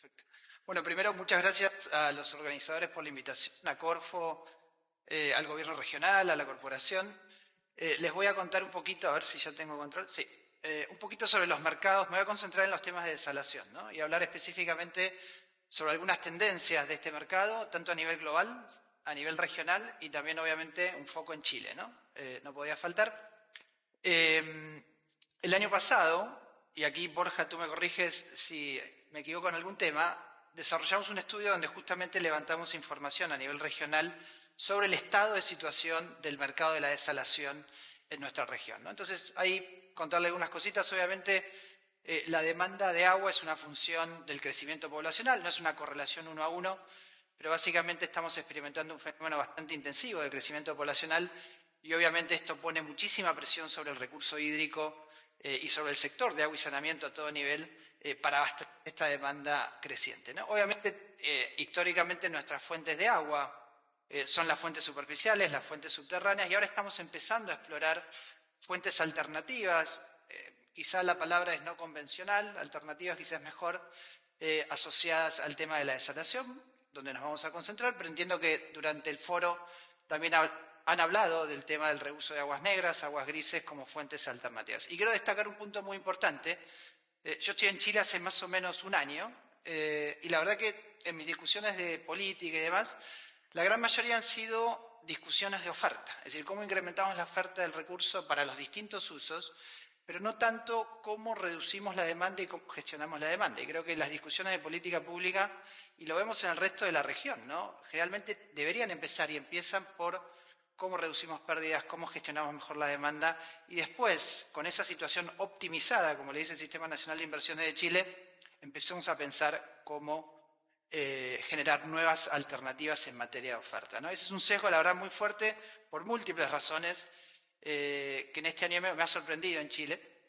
Perfecto. Bueno, primero, muchas gracias a los organizadores por la invitación, a Corfo, al gobierno regional, a la corporación. Les voy a contar un poquito, a ver si ya tengo control. Sí, un poquito sobre los mercados. Me voy a concentrar en los temas de desalación, ¿no? Y hablar específicamente sobre algunas tendencias de este mercado, tanto a nivel global, a nivel regional y también, obviamente, un foco en Chile, ¿no? No podía faltar. El año pasado, y aquí Borja, tú me corriges si me equivoco en algún tema, desarrollamos un estudio donde justamente levantamos información a nivel regional sobre el estado de situación del mercado de la desalación en nuestra región, ¿no? Entonces, ahí contarle algunas cositas. Obviamente, la demanda de agua es una función del crecimiento poblacional, no es una correlación 1 a 1, pero básicamente estamos experimentando un fenómeno bastante intensivo de crecimiento poblacional y obviamente esto pone muchísima presión sobre el recurso hídrico y sobre el sector de agua y saneamiento a todo nivel para abastecer esta demanda creciente, ¿no? Obviamente, históricamente nuestras fuentes de agua son las fuentes superficiales, las fuentes subterráneas, y ahora estamos empezando a explorar fuentes alternativas. Quizá la palabra es no convencional, alternativas quizás mejor, asociadas al tema de la desalación, donde nos vamos a concentrar, pero entiendo que durante el foro también han hablado del tema del reuso de aguas negras, aguas grises como fuentes alternativas. Y quiero destacar un punto muy importante. Yo estoy en Chile hace más o menos un año y la verdad que en mis discusiones de política y demás, la gran mayoría han sido discusiones de oferta, es decir, cómo incrementamos la oferta del recurso para los distintos usos, pero no tanto cómo reducimos la demanda y cómo gestionamos la demanda. Y creo que las discusiones de política pública, y lo vemos en el resto de la región, ¿no? Generalmente deberían empezar y empiezan por cómo reducimos pérdidas, cómo gestionamos mejor la demanda y después, con esa situación optimizada, como le dice el Sistema Nacional de Inversiones de Chile, empecemos a pensar cómo generar nuevas alternativas en materia de oferta, ¿no? Ese es un sesgo, la verdad, muy fuerte por múltiples razones que en este año me ha sorprendido en Chile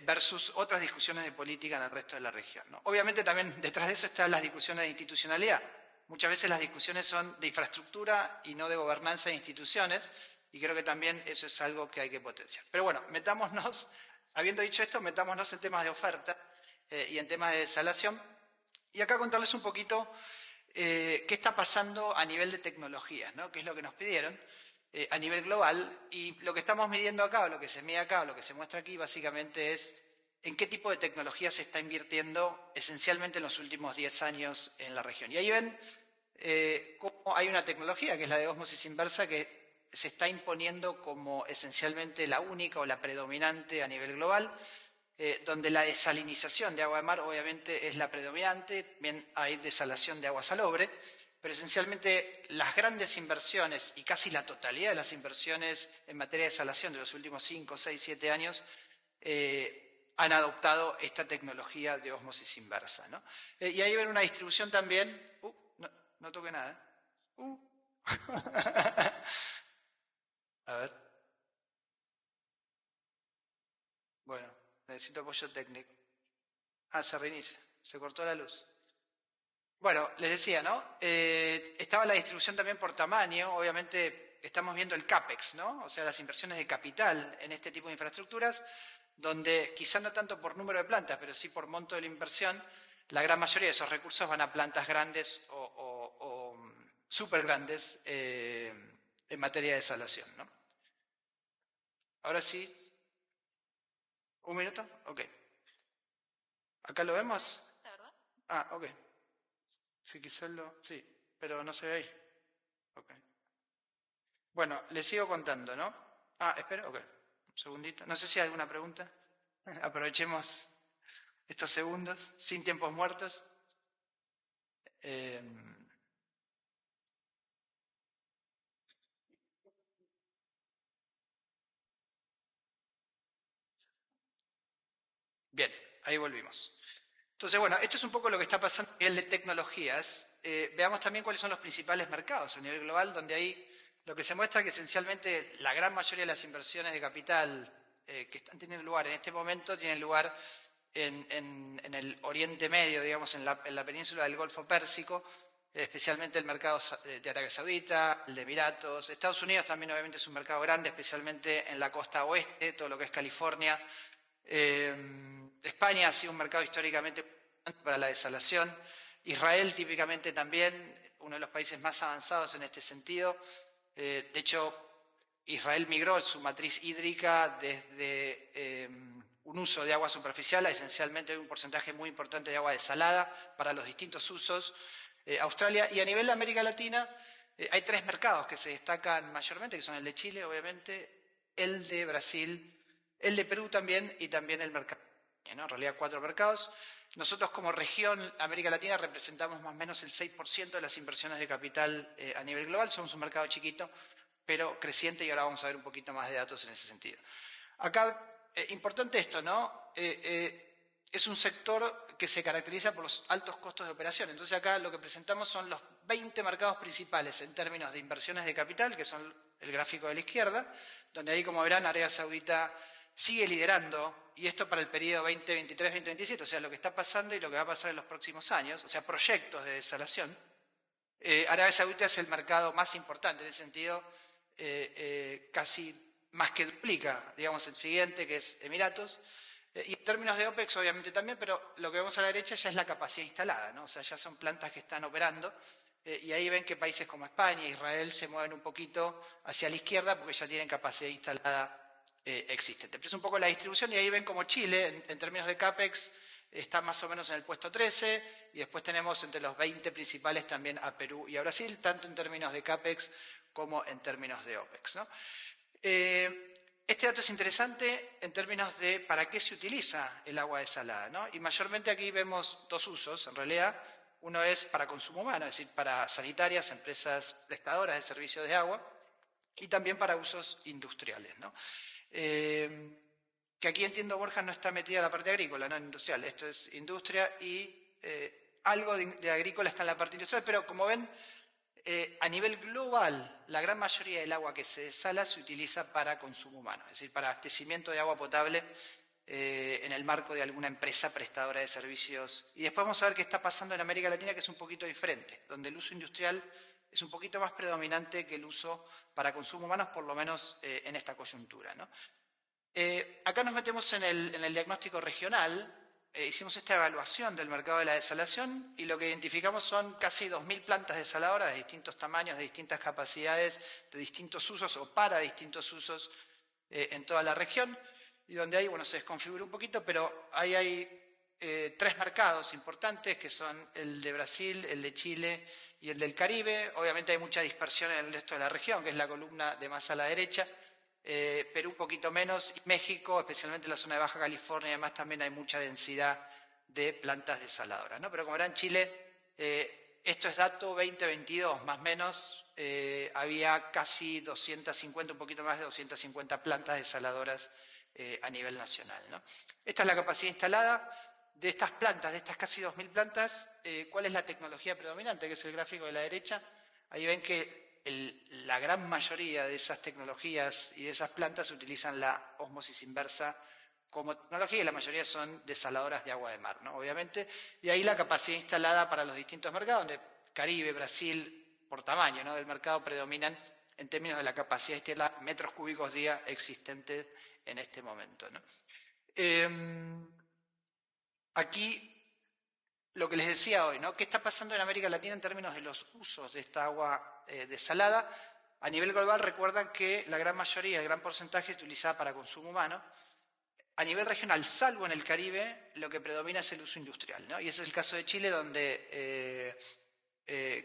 versus otras discusiones de política en el resto de la región, ¿no? Obviamente también detrás de eso están las discusiones de institucionalidad. Muchas veces las discusiones son de infraestructura y no de gobernanza de instituciones, y creo que también eso es algo que hay que potenciar. Pero bueno, metámonos, habiendo dicho esto, metámonos en temas de oferta y en temas de desalación. Y acá contarles un poquito qué está pasando a nivel de tecnologías, ¿no? Qué es lo que nos pidieron a nivel global. Y lo que estamos midiendo acá, o lo que se mide acá, o lo que se muestra aquí, básicamente es en qué tipo de tecnología se está invirtiendo esencialmente en los últimos 10 años en la región. Y ahí ven cómo hay una tecnología, que es la de ósmosis inversa, que se está imponiendo como esencialmente la única o la predominante a nivel global, donde la desalinización de agua de mar obviamente es la predominante, también hay desalación de agua salobre, pero esencialmente las grandes inversiones y casi la totalidad de las inversiones en materia de desalación de los últimos 5, 6, 7 años han adoptado esta tecnología de ósmosis inversa, ¿no? Y ahí ven una distribución también. No toqué nada. A ver. Bueno, necesito apoyo técnico. Ah, se reinicia. Se cortó la luz. Bueno, les decía, ¿no? Estaba la distribución también por tamaño. Obviamente estamos viendo el CAPEX, ¿no? O sea, las inversiones de capital en este tipo de infraestructuras, donde quizá no tanto por número de plantas, pero sí por monto de la inversión, la gran mayoría de esos recursos van a plantas grandes o súper grandes en materia de desalación, ¿no? Ahora sí, ¿un minuto? Ok. ¿Acá lo vemos? Ah, ok. Sí, quizás lo... Sí, pero no se ve ahí. Ok. Bueno, les sigo contando, ¿no? Ah, espera, ok. Un segundito. No sé si hay alguna pregunta. Aprovechemos estos segundos, sin tiempos muertos. Eh, Bien, ahí volvimos. Entonces, bueno, esto es un poco lo que está pasando a nivel de tecnologías. Veamos también cuáles son los principales mercados a nivel global, donde ahí lo que se muestra es que esencialmente la gran mayoría de las inversiones de capital que están teniendo lugar en este momento tienen lugar en el Oriente Medio, digamos, en la península del Golfo Pérsico, especialmente el mercado de Arabia Saudita, el de Emiratos. Estados Unidos también obviamente es un mercado grande, especialmente en la costa oeste, todo lo que es California. España ha sido un mercado históricamente importante para la desalación. Israel típicamente también, uno de los países más avanzados en este sentido. De hecho, Israel migró su matriz hídrica desde un uso de agua superficial a esencialmente un porcentaje muy importante de agua desalada para los distintos usos. Australia, y a nivel de América Latina hay 3 mercados que se destacan mayormente, que son el de Chile, obviamente, el de Brasil, el de Perú también, y también el mercado, ¿no? En realidad 4 mercados. Nosotros como región América Latina representamos más o menos el 6% de las inversiones de capital a nivel global. Somos un mercado chiquito, pero creciente, y ahora vamos a ver un poquito más de datos en ese sentido. Acá, importante esto, ¿no? Es un sector que se caracteriza por los altos costos de operación. Entonces acá lo que presentamos son los 20 mercados principales en términos de inversiones de capital, que son el gráfico de la izquierda, donde ahí, como verán, Arabia Saudita sigue liderando, y esto para el periodo 2023-2027, o sea, lo que está pasando y lo que va a pasar en los próximos años, o sea, proyectos de desalación. Arabia Saudita es el mercado más importante, en ese sentido, casi más que duplica, digamos, el siguiente, que es Emiratos. Y en términos de OPEX, obviamente también, pero lo que vemos a la derecha ya es la capacidad instalada, ¿no? O sea, ya son plantas que están operando, y ahí ven que países como España e Israel se mueven un poquito hacia la izquierda porque ya tienen capacidad instalada existente. Pero es un poco la distribución, y ahí ven como Chile, en términos de CAPEX, está más o menos en el puesto 13, y después tenemos entre los 20 principales también a Perú y a Brasil, tanto en términos de CAPEX como en términos de OPEX, ¿no? Este dato es interesante en términos de para qué se utiliza el agua desalada, ¿no? Y mayormente aquí vemos 2 usos, en realidad. Uno es para consumo humano, es decir, para sanitarias, empresas prestadoras de servicios de agua, y también para usos industriales, ¿no? Que aquí entiendo, Borja, no está metida la parte agrícola, no industrial. Esto es industria, y algo de agrícola está en la parte industrial, pero como ven, a nivel global, la gran mayoría del agua que se desala se utiliza para consumo humano, es decir, para abastecimiento de agua potable en el marco de alguna empresa prestadora de servicios. Y después vamos a ver qué está pasando en América Latina, que es un poquito diferente, donde el uso industrial es un poquito más predominante que el uso para consumo humano, por lo menos en esta coyuntura, ¿no? Acá nos metemos en el diagnóstico regional. Hicimos esta evaluación del mercado de la desalación, y lo que identificamos son casi 2.000 plantas desaladoras de distintos tamaños, de distintas capacidades, de distintos usos o para distintos usos en toda la región, y donde ahí, bueno, se desconfigura un poquito, pero ahí hay 3 mercados importantes, que son el de Brasil, el de Chile y el del Caribe. Obviamente hay mucha dispersión en el resto de la región, que es la columna de más a la derecha. Perú un poquito menos, y México, especialmente en la zona de Baja California, además también hay mucha densidad de plantas desaladoras, ¿no? Pero como verán, Chile, esto es dato 2022, más o menos, había casi 250, un poquito más de 250 plantas desaladoras a nivel nacional, ¿no? Esta es la capacidad instalada de estas plantas, de estas casi 2.000 plantas. ¿Cuál es la tecnología predominante? Que es el gráfico de la derecha. Ahí ven que la gran mayoría de esas tecnologías y de esas plantas utilizan la ósmosis inversa como tecnología, y la mayoría son desaladoras de agua de mar, ¿no? Obviamente, y ahí la capacidad instalada para los distintos mercados, donde Caribe, Brasil, por tamaño, ¿no?, del mercado, predominan en términos de la capacidad instalada, metros cúbicos día existentes en este momento, ¿no? Aquí lo que les decía hoy, ¿no? ¿Qué está pasando en América Latina en términos de los usos de esta agua desalada? A nivel global, recuerdan que la gran mayoría, el gran porcentaje, es utilizada para consumo humano. A nivel regional, salvo en el Caribe, lo que predomina es el uso industrial, ¿no? Y ese es el caso de Chile, donde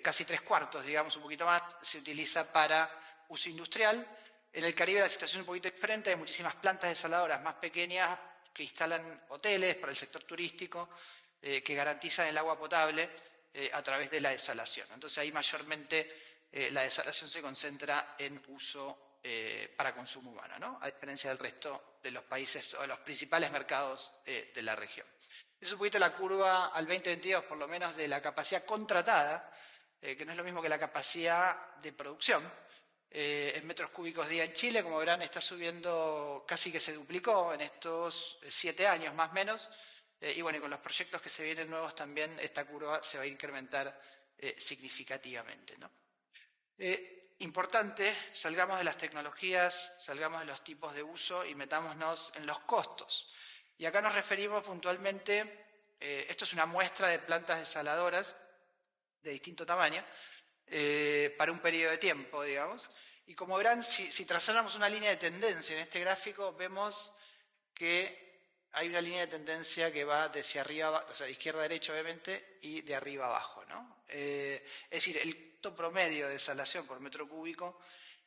casi 3/4, digamos, un poquito más, se utiliza para uso industrial. En el Caribe la situación es un poquito diferente, hay muchísimas plantas desaladoras más pequeñas que instalan hoteles para el sector turístico, que garantizan el agua potable a través de la desalación. Entonces ahí mayormente la desalación se concentra en uso para consumo humano, ¿no?, a diferencia del resto de los países o de los principales mercados de la región. Es un poquito la curva al 2022, por lo menos, de la capacidad contratada, que no es lo mismo que la capacidad de producción. En metros cúbicos día en Chile, como verán, está subiendo, casi que se duplicó en estos 7 años más o menos. Y bueno, y con los proyectos que se vienen nuevos también esta curva se va a incrementar significativamente, ¿no? Importante, salgamos de las tecnologías, salgamos de los tipos de uso y metámonos en los costos. Y acá nos referimos puntualmente, esto es una muestra de plantas desaladoras de distinto tamaño para un periodo de tiempo, digamos. Y como verán, si trazáramos una línea de tendencia en este gráfico, vemos que hay una línea de tendencia que va de hacia arriba, o sea, de izquierda a derecha, obviamente, y de arriba a abajo, ¿no? Es decir, el costo promedio de desalación por metro cúbico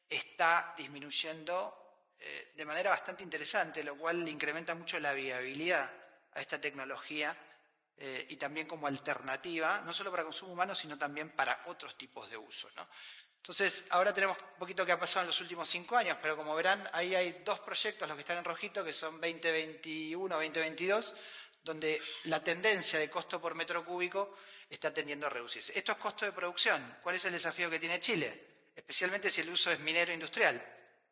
está disminuyendo de manera bastante interesante, lo cual le incrementa mucho la viabilidad a esta tecnología y también como alternativa, no solo para consumo humano, sino también para otros tipos de usos, ¿no? Entonces, ahora tenemos un poquito que ha pasado en los últimos 5 años, pero como verán, ahí hay 2 proyectos, los que están en rojito, que son 2021, 2022, donde la tendencia de costo por metro cúbico está tendiendo a reducirse. Esto es costo de producción. ¿Cuál es el desafío que tiene Chile? Especialmente si el uso es minero industrial,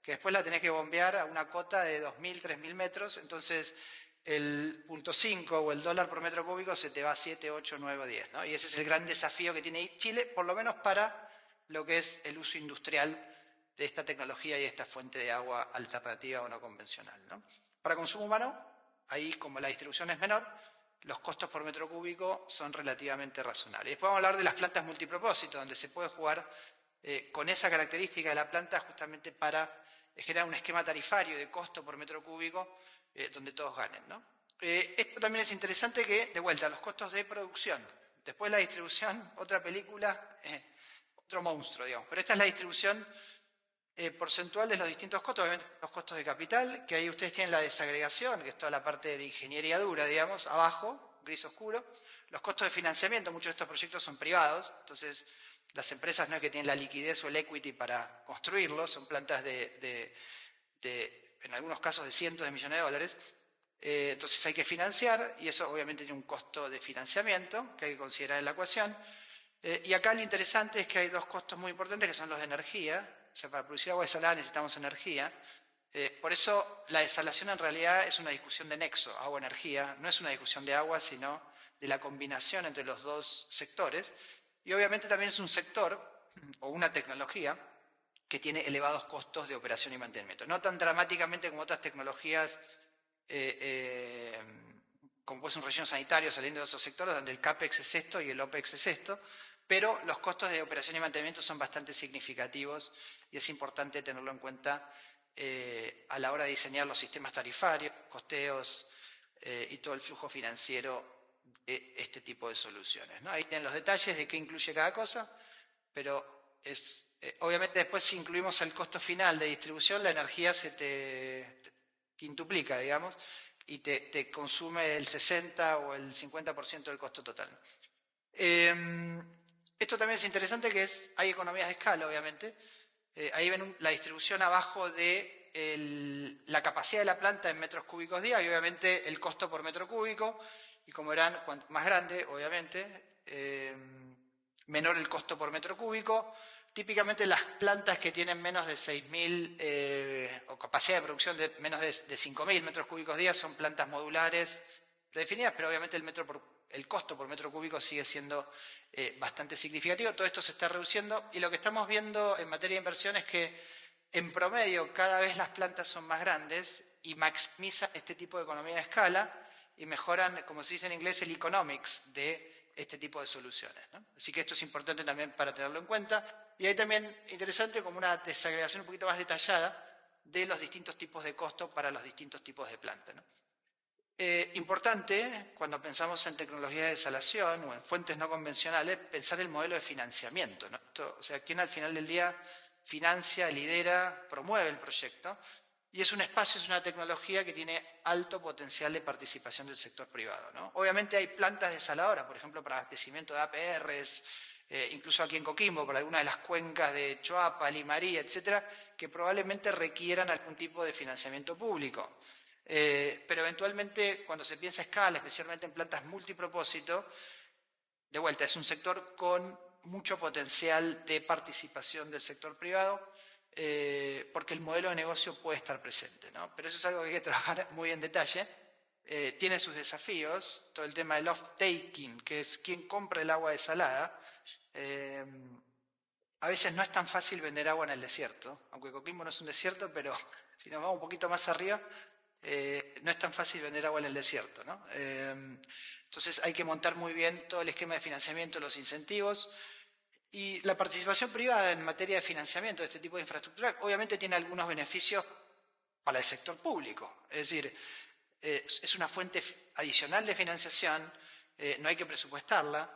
que después la tenés que bombear a una cota de 2.000, 3.000 metros, entonces el 0.5 o el dólar por metro cúbico se te va a 7, 8, 9, 10, ¿no? Y ese es el gran desafío que tiene Chile, por lo menos para lo que es el uso industrial de esta tecnología y esta fuente de agua alternativa o no convencional, ¿no? Para consumo humano, ahí como la distribución es menor, los costos por metro cúbico son relativamente razonables. Después vamos a hablar de las plantas multipropósito, donde se puede jugar con esa característica de la planta justamente para generar un esquema tarifario de costo por metro cúbico donde todos ganen, ¿no? Esto también es interesante que, de vuelta, los costos de producción. Después la distribución, otra película, otro monstruo, digamos. Pero esta es la distribución porcentual de los distintos costos, obviamente los costos de capital, que ahí ustedes tienen la desagregación, que es toda la parte de ingeniería dura, digamos, abajo, gris oscuro. Los costos de financiamiento, muchos de estos proyectos son privados, entonces las empresas no es que tienen la liquidez o el equity para construirlos, son plantas en algunos casos de cientos de millones de dólares. Entonces hay que financiar y eso obviamente tiene un costo de financiamiento que hay que considerar en la ecuación. Y acá lo interesante es que hay 2 costos muy importantes que son los de energía. O sea, para producir agua desalada necesitamos energía. Por eso la desalación en realidad es una discusión de nexo, agua-energía. No es una discusión de agua, sino de la combinación entre los 2 sectores. Y obviamente también es un sector o una tecnología que tiene elevados costos de operación y mantenimiento. No tan dramáticamente como otras tecnologías, como puede ser un relleno sanitario saliendo de esos sectores, donde el CAPEX es esto y el OPEX es esto, pero los costos de operación y mantenimiento son bastante significativos y es importante tenerlo en cuenta a la hora de diseñar los sistemas tarifarios, costeos y todo el flujo financiero de este tipo de soluciones, ¿no? Ahí tienen los detalles de qué incluye cada cosa, pero obviamente después si incluimos el costo final de distribución, la energía se te quintuplica, digamos, y te consume el 60 o el 50% del costo total. Esto también es interesante, que hay economías de escala, obviamente. Ahí ven la distribución abajo de la capacidad de la planta en metros cúbicos día y obviamente el costo por metro cúbico. Y como verán, cuanto más grande, obviamente, menor el costo por metro cúbico. Típicamente las plantas que tienen menos de 6.000 o capacidad de producción de menos de 5.000 metros cúbicos día son plantas modulares predefinidas, pero obviamente el costo por metro cúbico sigue siendo bastante significativo. Todo esto se está reduciendo y lo que estamos viendo en materia de inversión es que en promedio cada vez las plantas son más grandes y maximizan este tipo de economía de escala y mejoran, como se dice en inglés, el economics de este tipo de soluciones, ¿no? Así que esto es importante también para tenerlo en cuenta. Y hay también interesante como una desagregación un poquito más detallada de los distintos tipos de costo para los distintos tipos de planta, ¿no? Importante, cuando pensamos en tecnología de desalación o en fuentes no convencionales, pensar el modelo de financiamiento, ¿no? O sea, quién al final del día financia, lidera, promueve el proyecto. Y es un espacio, es una tecnología que tiene alto potencial de participación del sector privado, ¿no? Obviamente hay plantas desaladoras, por ejemplo, para abastecimiento de APRs, incluso aquí en Coquimbo, para algunas de las cuencas de Choapa, Limarí, etcétera, que probablemente requieran algún tipo de financiamiento público. Pero eventualmente, cuando se piensa a escala, especialmente en plantas multipropósito, de vuelta, es un sector con mucho potencial de participación del sector privado, porque el modelo de negocio puede estar presente, ¿no? Pero eso es algo que hay que trabajar muy en detalle. Tiene sus desafíos, todo el tema del off-taking, que es quién compra el agua desalada. A veces no es tan fácil vender agua en el desierto, aunque Coquimbo no es un desierto, pero si nos vamos un poquito más arriba, no es tan fácil vender agua en el desierto, ¿no? Entonces hay que montar muy bien todo el esquema de financiamiento, los incentivos. Y la participación privada en materia de financiamiento de este tipo de infraestructura obviamente tiene algunos beneficios para el sector público. Es decir, es una fuente adicional de financiación, no hay que presupuestarla.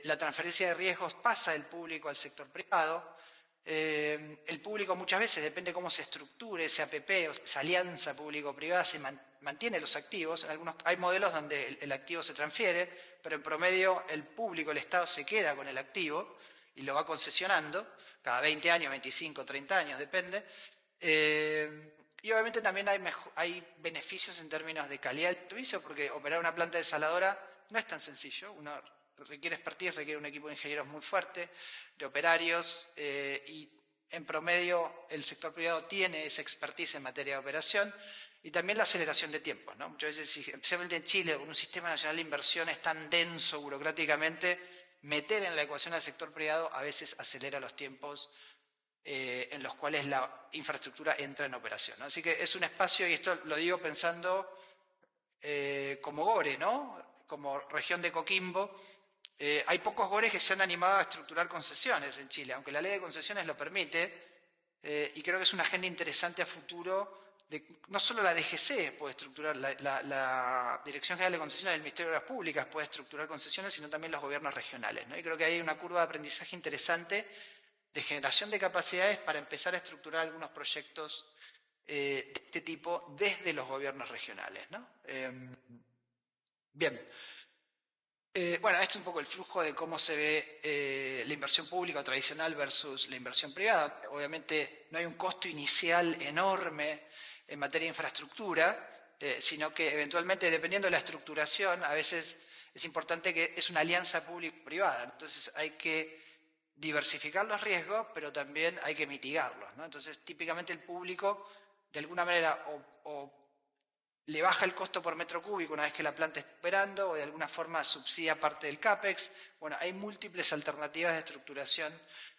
La transferencia de riesgos pasa del público al sector privado. El público muchas veces, depende cómo se estructure ese APP o esa alianza público-privada, se mantiene los activos. Hay modelos donde el activo se transfiere, pero en promedio el público, el Estado, se queda con el activo y lo va concesionando cada 20 años, 25, 30 años, depende. Y obviamente también hay beneficios en términos de calidad del servicio, porque operar una planta desaladora no es tan sencillo. Uno requiere expertise, requiere un equipo de ingenieros muy fuerte, de operarios, y en promedio el sector privado tiene esa expertise en materia de operación, y también la aceleración de tiempos, ¿no? Muchas veces, especialmente en Chile, con un sistema nacional de inversiones tan denso burocráticamente, meter en la ecuación al sector privado a veces acelera los tiempos en los cuales la infraestructura entra en operación, ¿no? Así que es un espacio, y esto lo digo pensando como GORE, ¿no? Como región de Coquimbo. Hay pocos GORES que se han animado a estructurar concesiones en Chile, aunque la ley de concesiones lo permite, y creo que es una agenda interesante a futuro. No solo la DGC puede estructurar, la Dirección General de Concesiones del Ministerio de Obras Públicas puede estructurar concesiones, sino también los gobiernos regionales, ¿no? Y creo que hay una curva de aprendizaje interesante de generación de capacidades para empezar a estructurar algunos proyectos de este tipo desde los gobiernos regionales, ¿no? Bien. Bueno, esto es un poco el flujo de cómo se ve la inversión pública tradicional versus la inversión privada. Obviamente no hay un costo inicial enorme en materia de infraestructura, sino que eventualmente, dependiendo de la estructuración, a veces es importante que es una alianza público-privada. Entonces hay que diversificar los riesgos, pero también hay que mitigarlos, ¿no? Entonces, típicamente el público, de alguna manera, o le baja el costo por metro cúbico una vez que la planta está operando, o de alguna forma subsidia parte del CAPEX. Bueno, hay múltiples alternativas de estructuración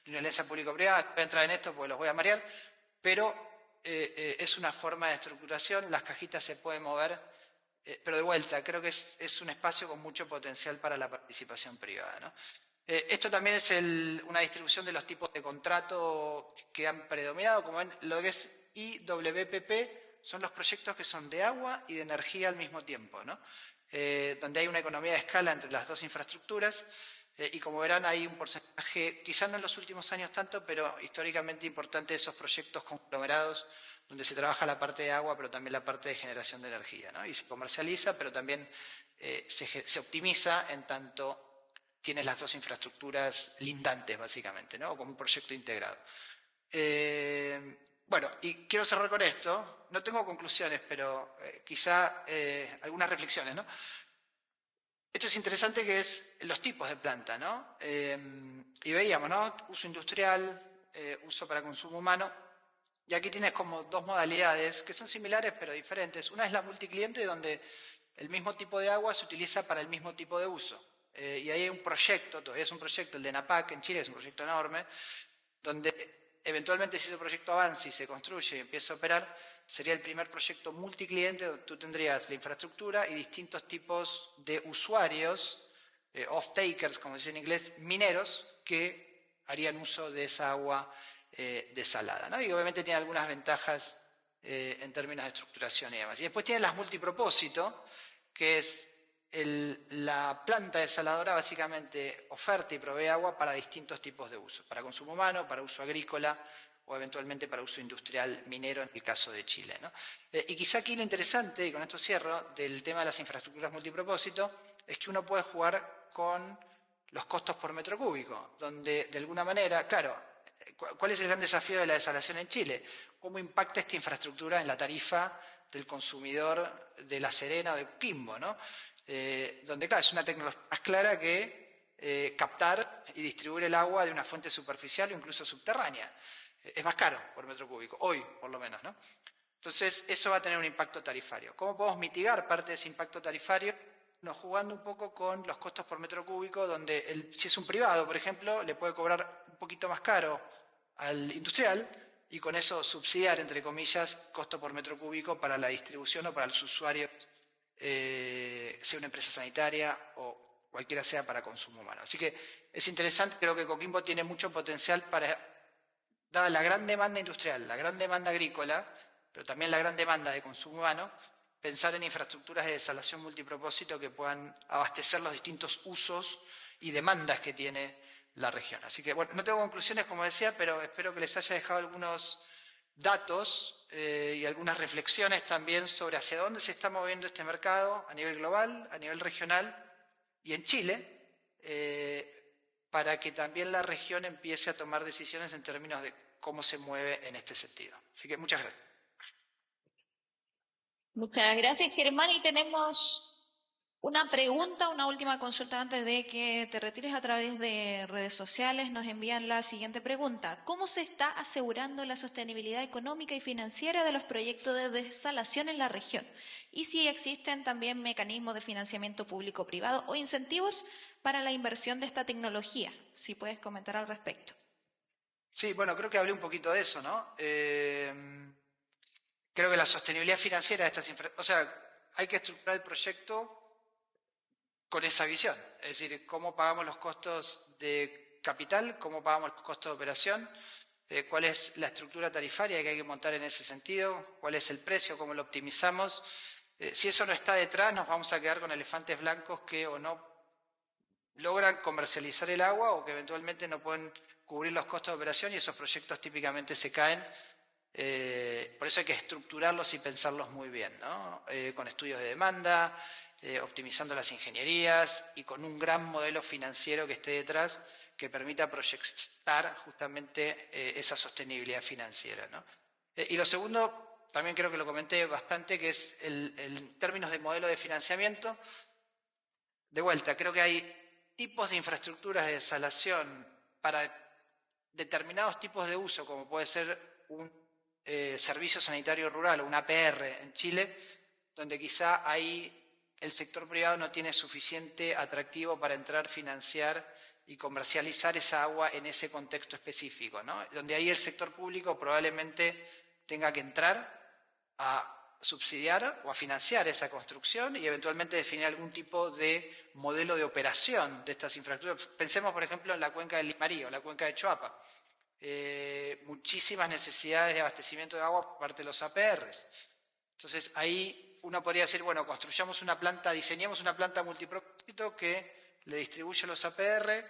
de una alianza público-privada. No voy a entrar en esto porque los voy a marear, pero es una forma de estructuración, las cajitas se pueden mover, pero de vuelta, creo que es un espacio con mucho potencial para la participación privada, ¿no? Esto también es una distribución de los tipos de contrato que han predominado, como ven, lo que es IWPP son los proyectos que son de agua y de energía al mismo tiempo, ¿no? Donde hay una economía de escala entre las dos infraestructuras, y como verán hay un porcentaje, quizás no en los últimos años tanto, pero históricamente importante, de esos proyectos conglomerados donde se trabaja la parte de agua, pero también la parte de generación de energía, ¿no? Y se comercializa, pero también se optimiza en tanto tienes las dos infraestructuras lindantes, básicamente, ¿no? Como un proyecto integrado. Bueno, y quiero cerrar con esto. No tengo conclusiones, pero quizá algunas reflexiones, ¿no? Esto es interesante, que es los tipos de planta, ¿no? Y veíamos, ¿no? Uso industrial, uso para consumo humano. Y aquí tienes como dos modalidades que son similares pero diferentes. Una es la multicliente, donde el mismo tipo de agua se utiliza para el mismo tipo de uso. Y ahí hay un proyecto, todavía es un proyecto, el de NAPAC en Chile, es un proyecto enorme, donde eventualmente, si ese proyecto avanza y se construye y empieza a operar, sería el primer proyecto multicliente donde tú tendrías la infraestructura y distintos tipos de usuarios, off-takers, como se dice en inglés, mineros, que harían uso de esa agua desalada, ¿no? Y obviamente tiene algunas ventajas en términos de estructuración y demás. Y después tiene las multipropósito, que es la planta desaladora básicamente oferta y provee agua para distintos tipos de uso, para consumo humano, para uso agrícola o eventualmente para uso industrial minero en el caso de Chile, ¿no? Y quizá aquí lo interesante, y con esto cierro, del tema de las infraestructuras multipropósito, es que uno puede jugar con los costos por metro cúbico, donde de alguna manera, claro, ¿cuál es el gran desafío de la desalación en Chile? ¿Cómo impacta esta infraestructura en la tarifa del consumidor de La Serena o de Coquimbo, ¿no? Donde, claro, es una tecnología más clara que captar y distribuir el agua de una fuente superficial o incluso subterránea. Es más caro por metro cúbico, hoy por lo menos, ¿no? Entonces, eso va a tener un impacto tarifario. ¿Cómo podemos mitigar parte de ese impacto tarifario? No, jugando un poco con los costos por metro cúbico, donde si es un privado, por ejemplo, le puede cobrar un poquito más caro al industrial y con eso subsidiar, entre comillas, costo por metro cúbico para la distribución o para los usuarios, sea una empresa sanitaria o cualquiera sea para consumo humano. Así que es interesante, creo que Coquimbo tiene mucho potencial para, dada la gran demanda industrial, la gran demanda agrícola, pero también la gran demanda de consumo humano, pensar en infraestructuras de desalación multipropósito que puedan abastecer los distintos usos y demandas que tiene la región. Así que, bueno, no tengo conclusiones, como decía, pero espero que les haya dejado algunos datos y algunas reflexiones también sobre hacia dónde se está moviendo este mercado a nivel global, a nivel regional y en Chile, para que también la región empiece a tomar decisiones en términos de cómo se mueve en este sentido. Así que muchas gracias. Muchas gracias, Germán. Y tenemos una pregunta, una última consulta antes de que te retires a través de redes sociales. Nos envían la siguiente pregunta. ¿Cómo se está asegurando la sostenibilidad económica y financiera de los proyectos de desalación en la región? Y si existen también mecanismos de financiamiento público-privado o incentivos para la inversión de esta tecnología. Si puedes comentar al respecto. Sí, bueno, creo que hablé un poquito de eso, ¿no? Creo que la sostenibilidad financiera de estas infraestructuras, o sea, hay que estructurar el proyecto con esa visión, es decir, cómo pagamos los costos de capital, cómo pagamos los costos de operación, cuál es la estructura tarifaria que hay que montar en ese sentido, cuál es el precio, cómo lo optimizamos. Si eso no está detrás, nos vamos a quedar con elefantes blancos que o no logran comercializar el agua o que eventualmente no pueden cubrir los costos de operación y esos proyectos típicamente se caen. Por eso hay que estructurarlos y pensarlos muy bien, ¿no? Con estudios de demanda, optimizando las ingenierías y con un gran modelo financiero que esté detrás que permita proyectar justamente esa sostenibilidad financiera, ¿no? Y lo segundo, también creo que lo comenté bastante, que es en términos de modelo de financiamiento. De vuelta, creo que hay tipos de infraestructuras de desalación para determinados tipos de uso, como puede ser un servicio sanitario rural o una APR en Chile, donde quizá ahí el sector privado no tiene suficiente atractivo para entrar, financiar y comercializar esa agua en ese contexto específico, ¿no? Donde ahí el sector público probablemente tenga que entrar a subsidiar o a financiar esa construcción y eventualmente definir algún tipo de modelo de operación de estas infraestructuras. Pensemos, por ejemplo, en la cuenca del Limarí o la cuenca de Choapa. Muchísimas necesidades de abastecimiento de agua por parte de los APRs. Entonces ahí uno podría decir, bueno, construyamos una planta, diseñemos una planta multipropósito que le distribuya los APR,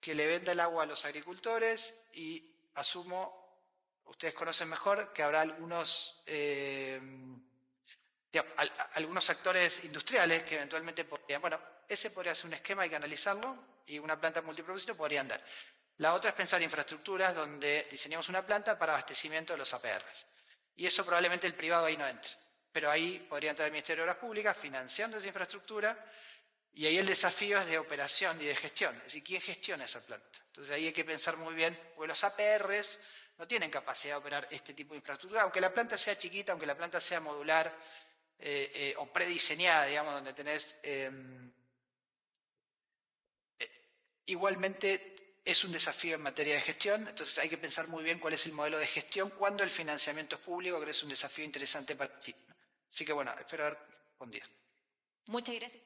que le venda el agua a los agricultores y asumo, ustedes conocen mejor, que habrá algunos actores industriales que eventualmente podrían, bueno, ese podría ser un esquema, hay que analizarlo, y una planta multipropósito podría andar. La otra es pensar en infraestructuras donde diseñemos una planta para abastecimiento de los APRs. Y eso probablemente el privado ahí no entre. Pero ahí podría entrar el Ministerio de Obras Públicas financiando esa infraestructura y ahí el desafío es de operación y de gestión. Es decir, ¿quién gestiona esa planta? Entonces ahí hay que pensar muy bien, porque los APRs no tienen capacidad de operar este tipo de infraestructura, aunque la planta sea chiquita, aunque la planta sea modular o prediseñada, digamos, donde tenés... igualmente es un desafío en materia de gestión, entonces hay que pensar muy bien cuál es el modelo de gestión cuando el financiamiento es público, que es un desafío interesante para Chile. Así que bueno, espero haber respondido. Muchas gracias.